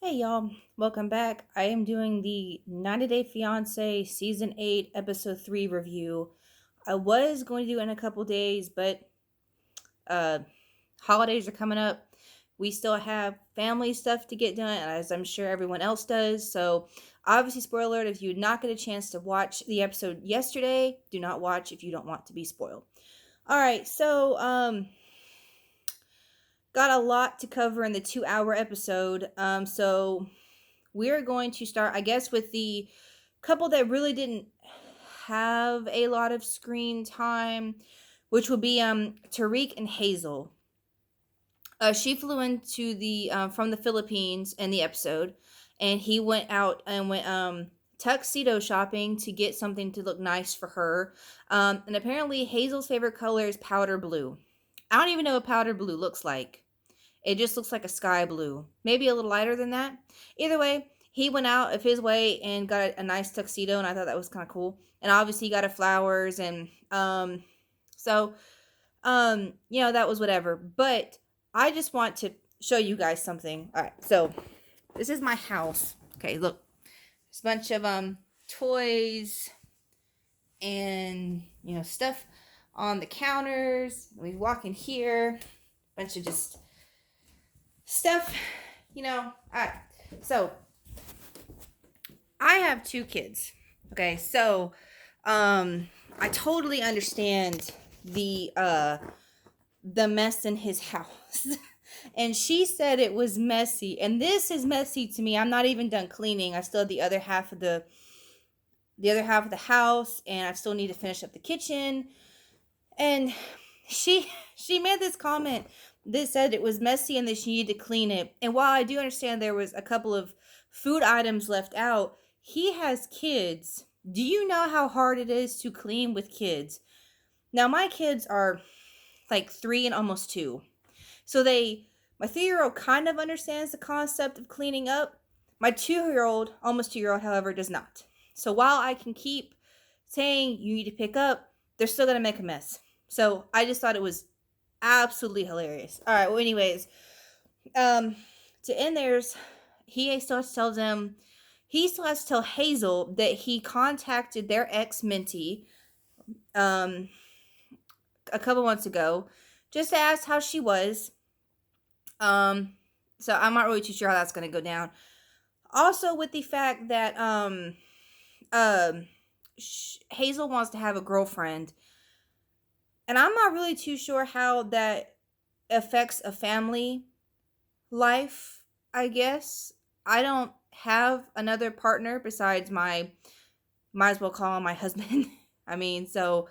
Hey y'all, welcome back. I am doing the 90 Day Fiance Season 8 Episode 3 review. I was going to do it in a couple days, but uh holidays are coming up. We still have family stuff to get done, as I'm sure everyone else does. So, obviously, spoiler alert, if you did not get a chance to watch the episode yesterday, do not watch if you don't want to be spoiled. Alright, got a lot to cover in the 2 hour episode. So we're going to start, I guess, with the couple that really didn't have a lot of screen time, which would be Tariq and Hazel. She flew into the from the Philippines in the episode, and he went out and went tuxedo shopping to get something to look nice for her. And apparently Hazel's favorite color is powder blue. I don't even know what powder blue looks like. It just looks like a sky blue, maybe a little lighter than that. Either way, he went out of his way and got a nice tuxedo, and I thought that was kind of cool. And obviously, he got her flowers, and so that was whatever. But I just want to show you guys something. All right, so this is my house. Okay, look, there's a bunch of toys and stuff on the counters. We walk in here, bunch of just stuff, All right. So I have two kids. Okay, so I totally understand the mess in his house. And she said it was messy, and this is messy to me. I'm not even done cleaning. I still have the other half of the house, and I still need to finish up the kitchen. And she made this comment that said it was messy and that she needed to clean it. And while I do understand there was a couple of food items left out, he has kids. Do you know how hard it is to clean with kids? Now my kids are like 3 and almost 2. So my 3-year-old kind of understands the concept of cleaning up. My 2-year-old, almost 2-year-old, however, does not. So while I can keep saying you need to pick up, they're still going to make a mess. So I just thought it was absolutely hilarious. All right. Well, anyways, to end theirs, he still has to tell them. He still has to tell Hazel that he contacted their ex Minty, um, a couple months ago, just to ask how she was. So I'm not really too sure how that's gonna go down. Also, with the fact that um, Hazel wants to have a girlfriend, and I'm not really too sure how that affects a family life, I guess. I don't have another partner besides might as well call him my husband. It's a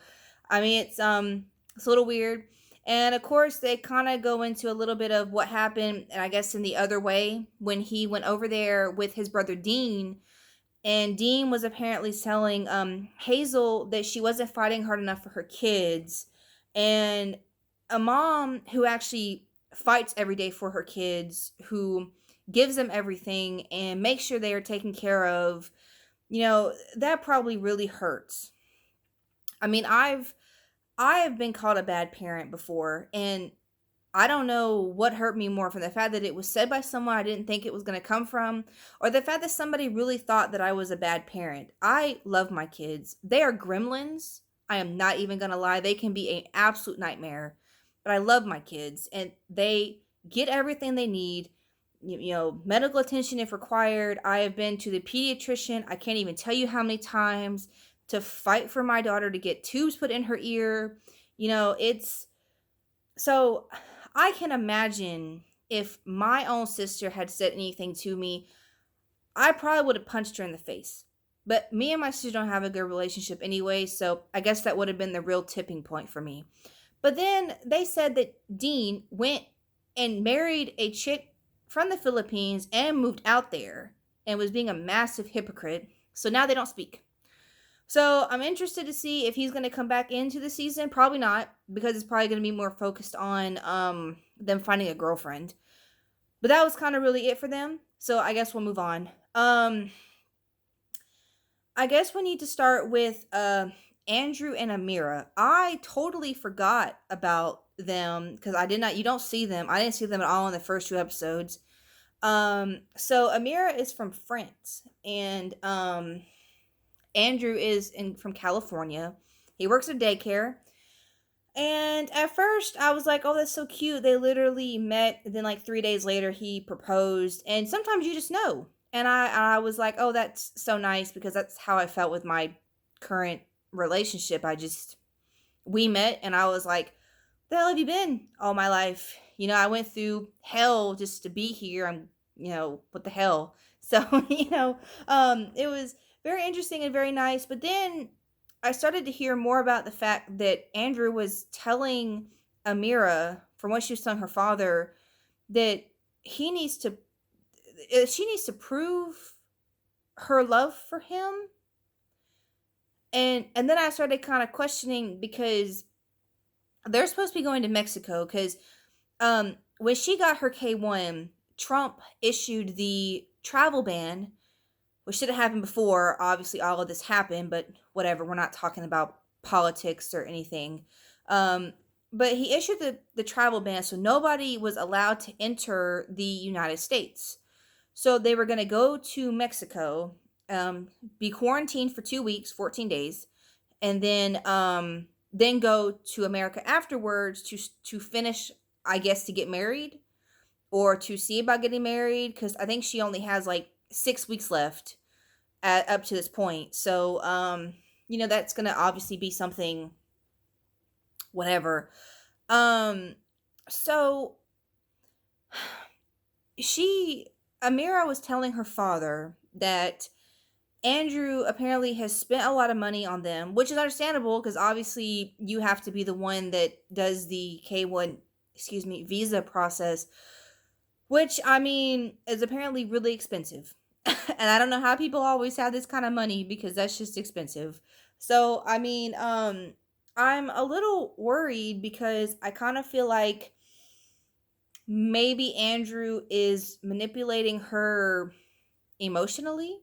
little weird. And of course, they kind of go into a little bit of what happened, and I guess in the other way when he went over there with his brother Dean, and Dean was apparently telling Hazel that she wasn't fighting hard enough for her kids, and a mom who actually fights every day for her kids, who gives them everything and makes sure they are taken care of, that probably really hurts. I mean, I have been called a bad parent before, and I don't know what hurt me more, from the fact that it was said by someone I didn't think it was going to come from, or the fact that somebody really thought that I was a bad parent. I love my kids. They are gremlins. I am not even going to lie. They can be an absolute nightmare, but I love my kids, and they get everything they need. Medical attention if required. I have been to the pediatrician, I can't even tell you how many times, to fight for my daughter to get tubes put in her ear. It's so I can imagine if my own sister had said anything to me, I probably would have punched her in the face. But me and my sister don't have a good relationship anyway, so I guess that would have been the real tipping point for me. But then they said that Dean went and married a chick from the Philippines and moved out there and was being a massive hypocrite. So now they don't speak. So I'm interested to see if he's going to come back into the season. Probably not, because it's probably going to be more focused on them finding a girlfriend. But that was kind of really it for them. So I guess we'll move on. I guess we need to start with Andrew and Amira. I totally forgot about them because I did not. You don't see them. I didn't see them at all in the first 2 episodes. So Amira is from France, and Andrew is in from California. He works at daycare. And at first, I was like, "Oh, that's so cute." They literally met, and then like 3 days later, he proposed. And sometimes you just know. And I was like, "Oh, that's so nice," because that's how I felt with my current relationship. We met, and I was like, "The hell have you been all my life?" I went through hell just to be here. What the hell? So, it was very interesting and very nice. But then I started to hear more about the fact that Andrew was telling Amira, from what she was telling her father, that he needs to, she needs to prove her love for him. And then I started kind of questioning, because they're supposed to be going to Mexico, because when she got her K1, Trump issued the travel ban, which should have happened before. Obviously, all of this happened, but whatever. We're not talking about politics or anything. Um, but he issued the travel ban, so nobody was allowed to enter the United States. So they were going to go to Mexico, be quarantined for 2 weeks, 14 days, and then go to America afterwards to finish, I guess, to get married, or to see about getting married, because I think she only has like 6 weeks left up to this point. So that's gonna obviously be something, whatever. Um so she Amira was telling her father that Andrew apparently has spent a lot of money on them, which is understandable, because obviously you have to be the one that does the K1, excuse me, visa process, which, I mean, is apparently really expensive. And I don't know how people always have this kind of money, because that's just expensive. So, I mean, I'm a little worried, because I kind of feel like maybe Andrew is manipulating her emotionally.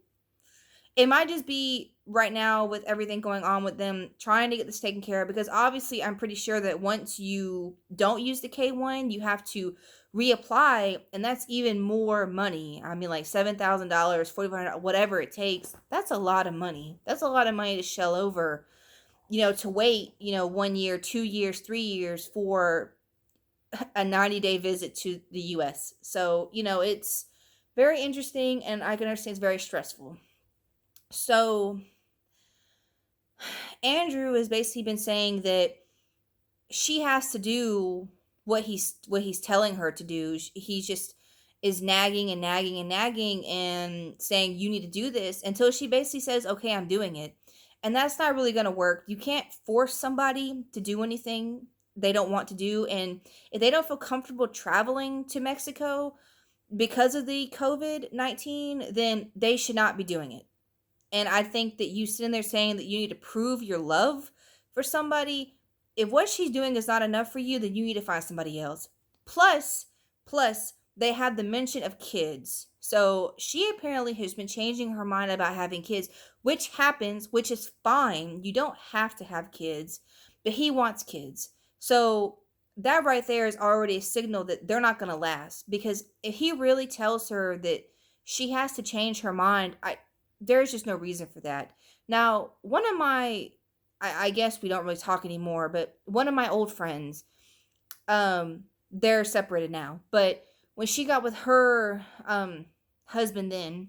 It might just be right now, with everything going on with them, trying to get this taken care of, because obviously I'm pretty sure that once you don't use the K1, you have to reapply, and that's even more money. I mean, like $7,000, $4,500, whatever it takes. That's a lot of money. That's a lot of money to shell over, to wait, 1 year, 2 years, 3 years for a 90-day visit to the US. So, it's very interesting, and I can understand it's very stressful. So Andrew has basically been saying that she has to do what he's telling her to do. He just is nagging and nagging and nagging and saying, "You need to do this," until she basically says, "Okay, I'm doing it." And that's not really going to work. You can't force somebody to do anything they don't want to do. And if they don't feel comfortable traveling to Mexico because of the COVID-19, then they should not be doing it. And I think that you sitting there saying that you need to prove your love for somebody, if what she's doing is not enough for you, then you need to find somebody else. Plus, plus, they have the mention of kids. So she apparently has been changing her mind about having kids, which happens, which is fine. You don't have to have kids, but he wants kids. So that right there is already a signal that they're not going to last, because if he really tells her that she has to change her mind, there's just no reason for that. Now, one of my, I guess we don't really talk anymore, but one of my old friends, they're separated now. But when she got with her husband, then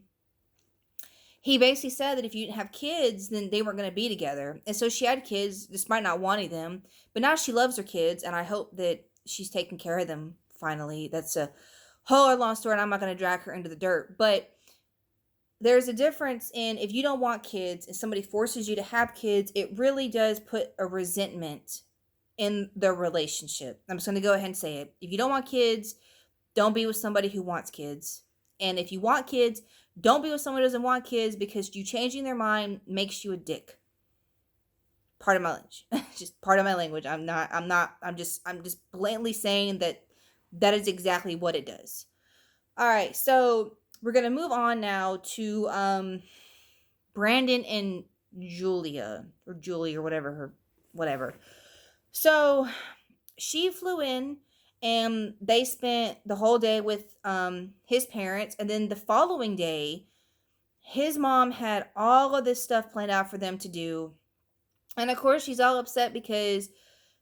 he basically said that if you didn't have kids, then they weren't going to be together. And so she had kids, despite not wanting them. But now she loves her kids, and I hope that she's taking care of them finally. That's a whole other long story, and I'm not going to drag her into the dirt. But there's a difference in, if you don't want kids and somebody forces you to have kids, it really does put a resentment in the relationship. I'm just going to go ahead and say it. If you don't want kids, don't be with somebody who wants kids. And if you want kids, don't be with someone who doesn't want kids, because you changing their mind makes you a dick. Part of my language. Just part of my language. I'm just blatantly saying that that is exactly what it does. All right, so we're gonna move on now to Brandon and Julia, or Julie, or whatever her, whatever. So she flew in, And they spent the whole day with his parents, and then the following day his mom had all of this stuff planned out for them to do. And of course she's all upset because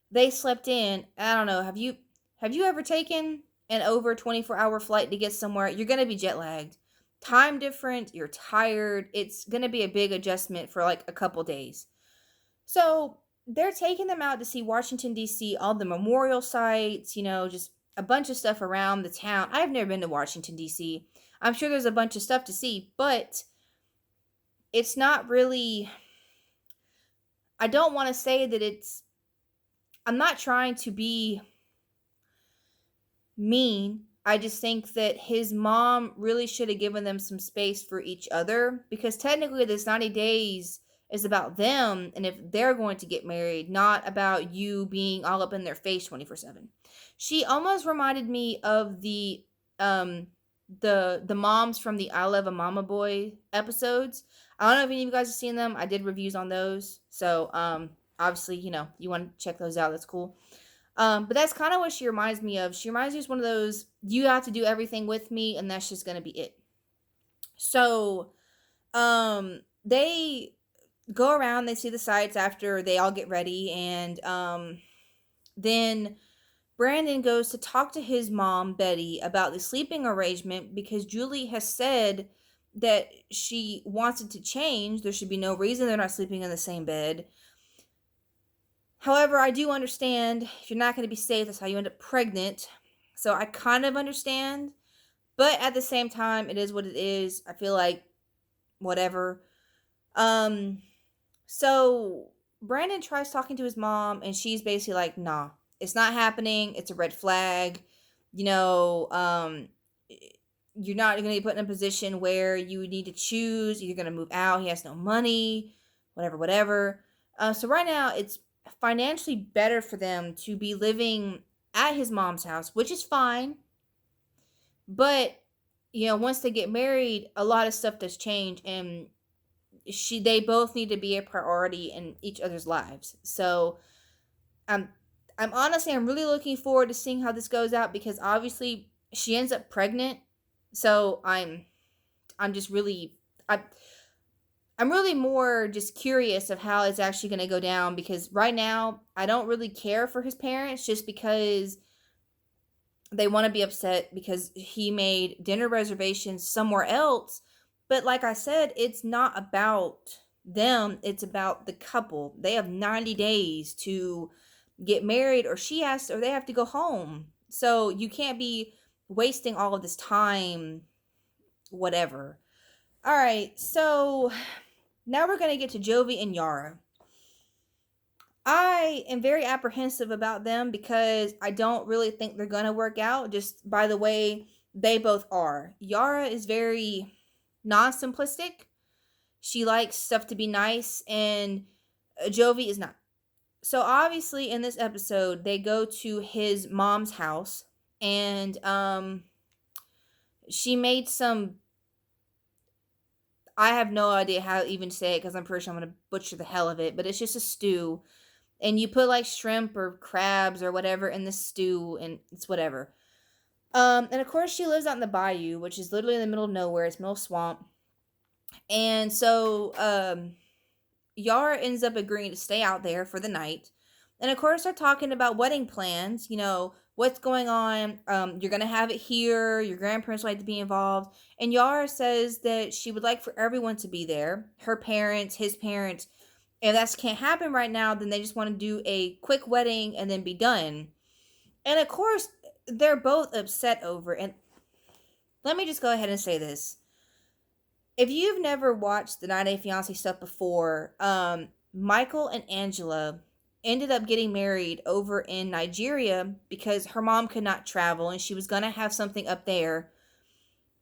they slept in. I don't know, have you ever taken an over 24-hour flight to get somewhere? You're going to be jet lagged, time different, you're tired, it's going to be a big adjustment for like a couple days. So they're taking them out to see Washington, D.C., all the memorial sites, just a bunch of stuff around the town. I've never been to Washington, D.C. I'm sure there's a bunch of stuff to see, but it's not really, I don't want to say that I'm not trying to be mean. I just think that his mom really should have given them some space for each other, because technically this 90 days is about them and if they're going to get married, not about you being all up in their face 24/7. She almost reminded me of um the moms from the I Love a Mama Boy episodes. I don't know if any of you guys have seen them. I did reviews on those. So obviously, you want to check those out. That's cool. But that's kind of what she reminds me of. She reminds me of one of those, you have to do everything with me, and that's just gonna be it. So, they go around, they see the sights after they all get ready, and then Brandon goes to talk to his mom, Betty, about the sleeping arrangement because Julie has said that she wants it to change. There should be no reason they're not sleeping in the same bed. However, I do understand if you're not going to be safe, that's how you end up pregnant. So I kind of understand. But at the same time, it is what it is. I feel like whatever. Um, so Brandon tries talking to his mom, and she's basically like, nah, it's not happening. It's a red flag. You know, um, you're not going to be put in a position where you need to choose. You're going to move out. He has no money, whatever, whatever. So right now, it's financially better for them to be living at his mom's house, which is fine. But once they get married, a lot of stuff does change, and they both need to be a priority in each other's lives. So I'm I'm really looking forward to seeing how this goes out, because obviously she ends up pregnant. So I'm just really I I'm really more just curious of how it's actually going to go down, because right now I don't really care for his parents just because they want to be upset because he made dinner reservations somewhere else. But like I said, it's not about them, it's about the couple. They have 90 days to get married, or they have to go home. So you can't be wasting all of this time, whatever. All right, so now we're going to get to Jovi and Yara. I am very apprehensive about them because I don't really think they're going to work out, just by the way they both are. Yara is very non simplistic. She likes stuff to be nice, and Jovi is not. So, obviously, in this episode, they go to his mom's house, and she made some. I have no idea how to even say it because I'm pretty sure I'm going to butcher the hell of it, but it's just a stew, and you put like shrimp or crabs or whatever in the stew, and it's whatever. And of course she lives out in the bayou, which is literally in the middle of nowhere. It's middle swamp. And so Yara ends up agreeing to stay out there for the night. And of course they're talking about wedding plans, what's going on. You're gonna have it here, your grandparents would like to be involved. And Yara says that she would like for everyone to be there. Her parents, his parents. If that can't happen right now, then they just want to do a quick wedding and then be done. And of course, they're both upset over it. And let me just go ahead and say this. If you've never watched the 90 Day Fiance stuff before, Michael and Angela ended up getting married over in Nigeria because her mom could not travel and she was going to have something up there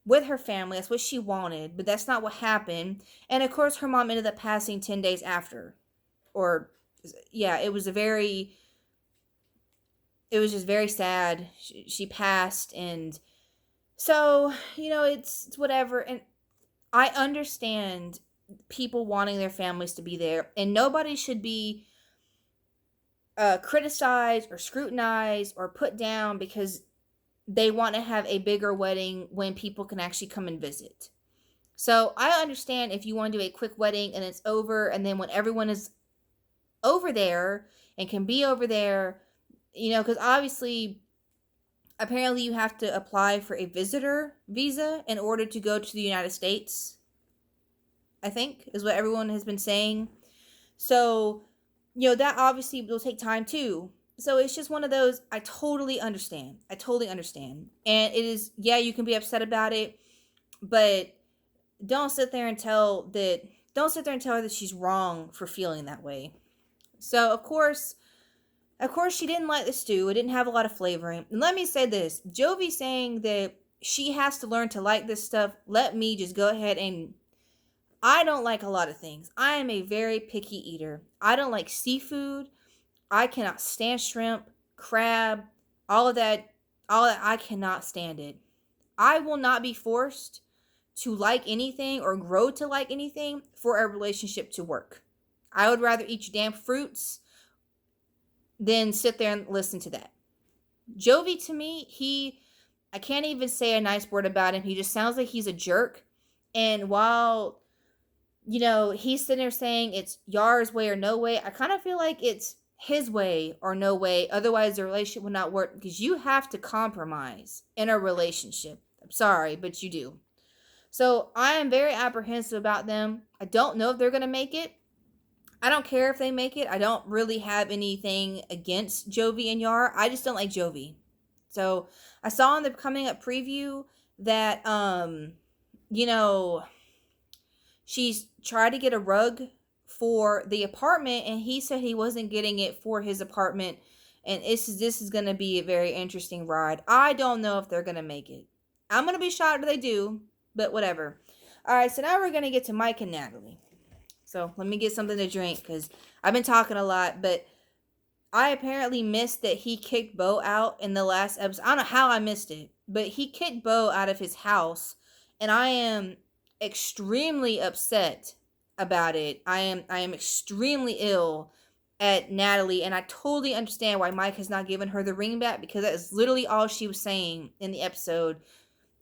with her family. That's what she wanted, but that's not what happened. And of course, her mom ended up passing 10 days after. Or, yeah, it was just very sad. She passed, and so, it's whatever. And I understand people wanting their families to be there, and nobody should be criticized or scrutinized or put down because they want to have a bigger wedding when people can actually come and visit. So I understand if you want to do a quick wedding and it's over, and then when everyone is over there and can be over there, because obviously, apparently, you have to apply for a visitor visa in order to go to the United States, I think, is what everyone has been saying. So, that obviously will take time too. So it's just one of those, I totally understand. I totally understand. And it is, yeah, you can be upset about it, but don't sit there and don't sit there and tell her that she's wrong for feeling that way. So of course she didn't like the stew. It didn't have a lot of flavoring. And let me say this, Jovi saying that she has to learn to like this stuff. Let me just go ahead and, I don't like a lot of things. I am a very picky eater. I don't like seafood. I cannot stand shrimp, crab, all of that. I cannot stand it. I will not be forced to like anything or grow to like anything for a relationship to work. I would rather eat your damn fruits than sit there and listen to that. Jovi, to me, I can't even say a nice word about him. He just sounds like he's a jerk. And while, he's sitting there saying it's Yar's way or no way, I kind of feel like it's his way or no way. Otherwise, the relationship will not work, because you have to compromise in a relationship. I'm sorry, but you do. So I am very apprehensive about them. I don't know if they're going to make it. I don't care if they make it. I don't really have anything against Jovi and Yara. I just don't like Jovi. So I saw in the coming up preview that, you know, she's tried to get a rug for the apartment, and he said he wasn't getting it for his apartment. And this is going to be a very interesting ride. I don't know if they're going to make it. I'm going to be shocked if they do, but whatever. All right, so now we're going to get to Mike and Natalie. So let me get something to drink, because I've been talking a lot, but I apparently missed that he kicked Bo out in the last episode. I don't know how I missed it, but he kicked Bo out of his house, and I am extremely upset about it. I am extremely ill at Natalie, and I totally understand why Mike has not given her the ring back, because that is literally all she was saying in the episode,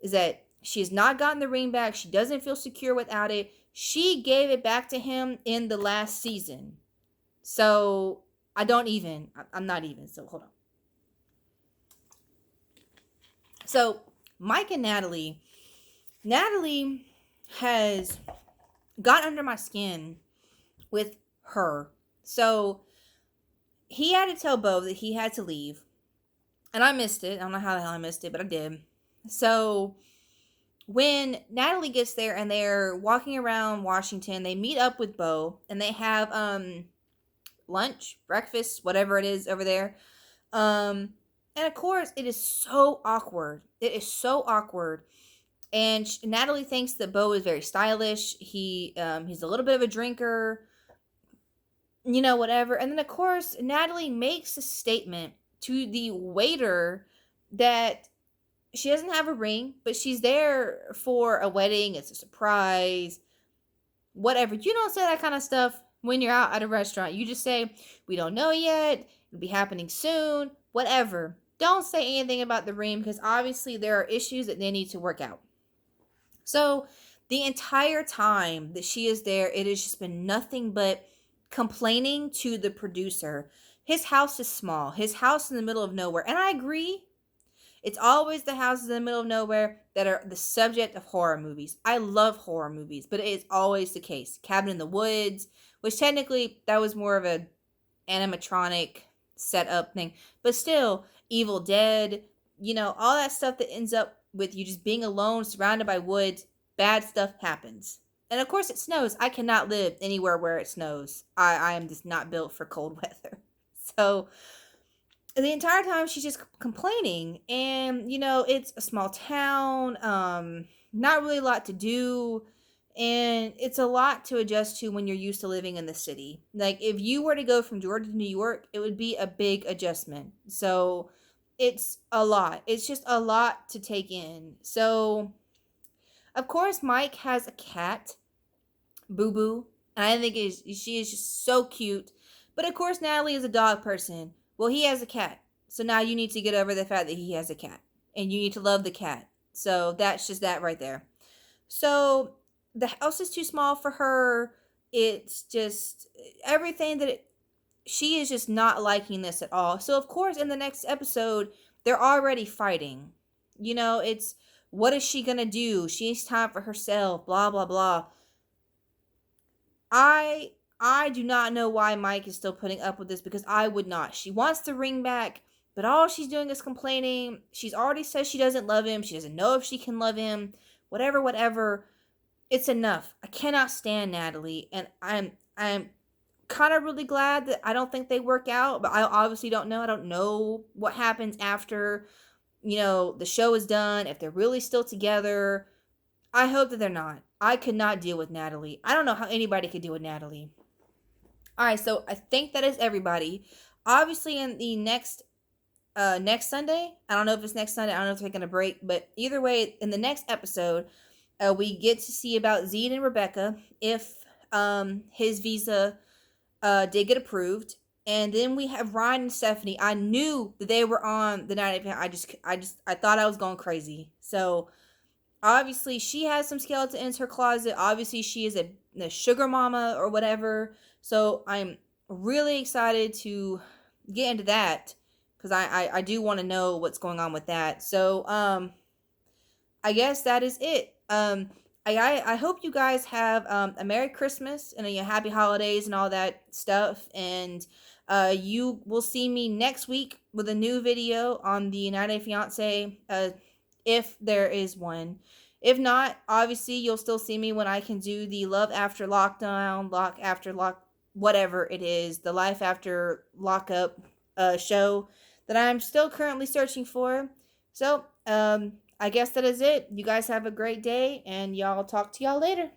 is that she has not gotten the ring back. She doesn't feel secure without it. She gave it back to him in the last season. So I'm not even. So hold on. So Mike and Natalie has got under my skin with her. So he had to tell Bo that he had to leave. And I missed it. I don't know how the hell I missed it, but I did. So when Natalie gets there and they're walking around Washington, they meet up with Bo and they have lunch, breakfast, whatever it is over there. And of course, it is so awkward. It is so awkward. And Natalie thinks that Bo is very stylish. He's a little bit of a drinker, whatever. And then of course, Natalie makes a statement to the waiter that she doesn't have a ring, but she's there for a wedding. It's a surprise. Whatever. You don't say that kind of stuff when you're out at a restaurant. You just say, we don't know yet. It'll be happening soon. Whatever. Don't say anything about the ring, because obviously there are issues that they need to work out. So the entire time that she is there, it has just been nothing but complaining to the producer. His house is small. His house in the middle of nowhere. And I agree. It's always the houses in the middle of nowhere that are the subject of horror movies. I love horror movies, but it is always the case. Cabin in the Woods, which technically that was more of a animatronic setup thing, but still, Evil Dead, all that stuff that ends up with you just being alone, surrounded by woods, bad stuff happens. And of course it snows. I cannot live anywhere where it snows. I am just not built for cold weather. So the entire time she's just complaining, and it's a small town, not really a lot to do, and it's a lot to adjust to when you're used to living in the city. Like, if you were to go from Georgia to New York, it would be a big adjustment. So it's a lot. It's just a lot to take in. So of course Mike has a cat, Boo Boo, and I think she is just so cute, But of course, Natalie is a dog person. Well, he has a cat. So now you need to get over the fact that he has a cat. And you need to love the cat. So that's just that right there. So the house is too small for her. It's just everything that she is just not liking this at all. So of course in the next episode they're already fighting. It's what is she going to do? She needs time for herself, blah blah blah. I do not know why Mike is still putting up with this because I would not. She wants the ring back, but all she's doing is complaining. She's already said she doesn't love him. She doesn't know if she can love him. Whatever, whatever. It's enough. I cannot stand Natalie, and I'm kind of really glad that I don't think they work out, but I obviously don't know. I don't know what happens after, the show is done, if they're really still together. I hope that they're not. I could not deal with Natalie. I don't know how anybody could deal with Natalie. All right, so I think that is everybody. Obviously, in the next Sunday, I don't know if it's next Sunday. I don't know if they're taking a break, but either way, in the next episode, we get to see about Zed and Rebecca if his visa did get approved. And then we have Ryan and Stephanie. I knew that they were on the 90. I thought I was going crazy. So obviously she has some skeletons in her closet. Obviously she is a sugar mama or whatever. So I'm really excited to get into that because I do want to know what's going on with that. So I guess that is it. I hope you guys have a Merry Christmas and a happy holidays and all that stuff. And you will see me next week with a new video on the 90 Day Fiance, if there is one. If not, obviously you'll still see me when I can do the Love After Lockdown, Lock After Lock, whatever it is, the Life After Lockup show that I'm still currently searching for. So, I guess that is it. You guys have a great day, and y'all talk to y'all later.